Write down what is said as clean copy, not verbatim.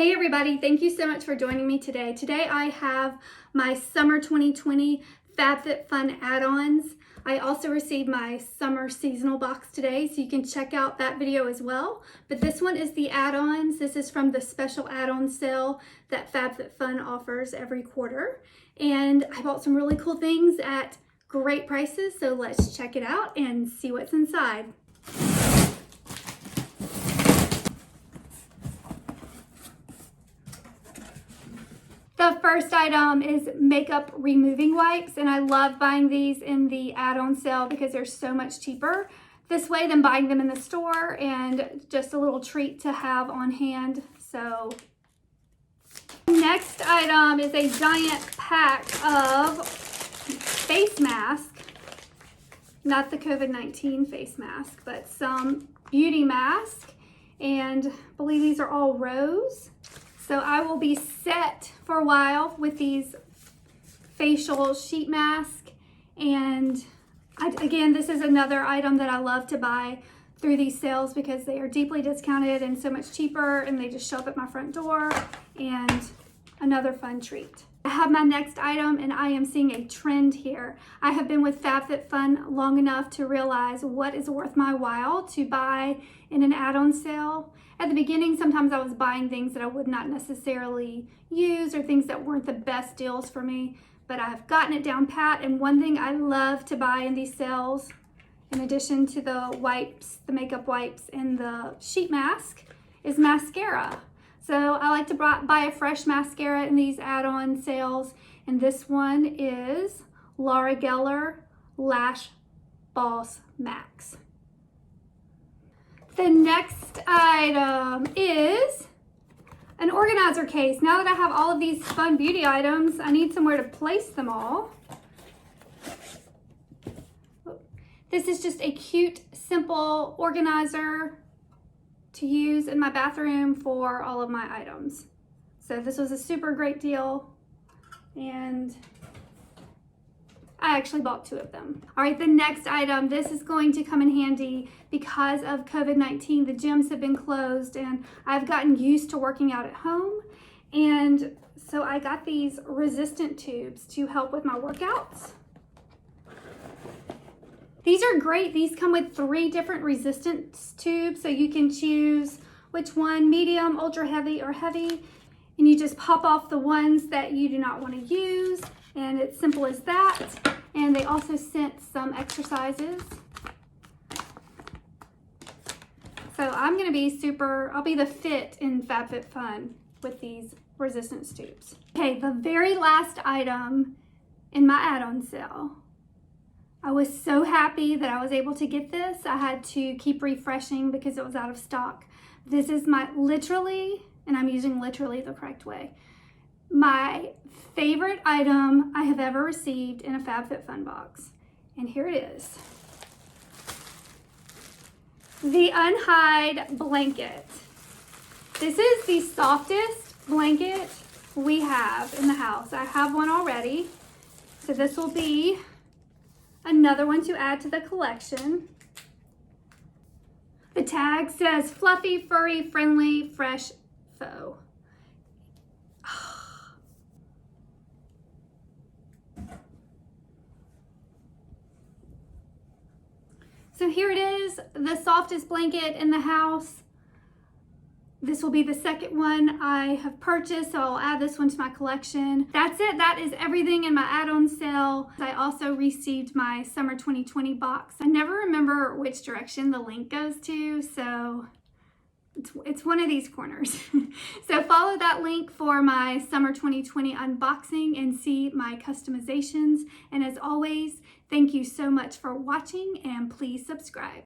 Hey everybody, thank you so much for joining me today. Today I have my summer 2020 FabFitFun add-ons. I also received my summer seasonal box today, so you can check out that video as well. But this one is the add-ons. This is from the special add-on sale that FabFitFun offers every quarter. And I bought some really cool things at great prices, so let's check it out and see what's inside. The first item is makeup removing wipes, and I love buying these in the add-on sale because they're so much cheaper this way than buying them in the store, and just a little treat to have on hand. So next item is a giant pack of face mask, not the COVID-19 face mask, but some beauty mask, and I believe these are all rose. So I will be set for a while with these facial sheet mask. And again, this is another item that I love to buy through these sales because they are deeply discounted and so much cheaper, and they just show up at my front door, and another fun treat. I have my next item, and I am seeing a trend here. I have been with FabFitFun long enough to realize what is worth my while to buy in an add-on sale. At the beginning, sometimes I was buying things that I would not necessarily use or things that weren't the best deals for me, but I've gotten it down pat. And one thing I love to buy in these sales, in addition to the wipes, the makeup wipes and the sheet mask, is mascara. So I like to buy a fresh mascara in these add-on sales, and this one is Laura Geller Lash Boss Max. The next item is an organizer case. Now that I have all of these fun beauty items, I need somewhere to place them all. This is just a cute, simple organizer to use in my bathroom for all of my items. So this was a super great deal, and I actually bought 2 of them. All right, the next item, this is going to come in handy because of COVID-19. The gyms have been closed, and I've gotten used to working out at home. And so I got these resistant tubes to help with my workouts. These are great. These come with 3 different resistance tubes, so you can choose which one, medium, ultra heavy, or heavy. And you just pop off the ones that you do not want to use, and it's simple as that. And they also sent some exercises. So I'm gonna be I'll be the fit in FabFitFun with these resistance tubes. Okay, the very last item in my add-on sale. I was so happy that I was able to get this. I had to keep refreshing because it was out of stock. This is literally, and I'm using literally the correct way, my favorite item I have ever received in a FabFitFun box. And here it is. The Unhide blanket. This is the softest blanket we have in the house. I have one already. So this will be another one to add to the collection. The tag says fluffy, furry, friendly, fresh faux. So here it is, the softest blanket in the house. This will be the second one I have purchased, so I'll add this one to my collection. That's it. That is everything in my add-on sale. I also received my summer 2020 box. I never remember which direction the link goes to, so it's one of these corners. So follow that link for my summer 2020 unboxing and see my customizations. And as always, thank you so much for watching, and please subscribe.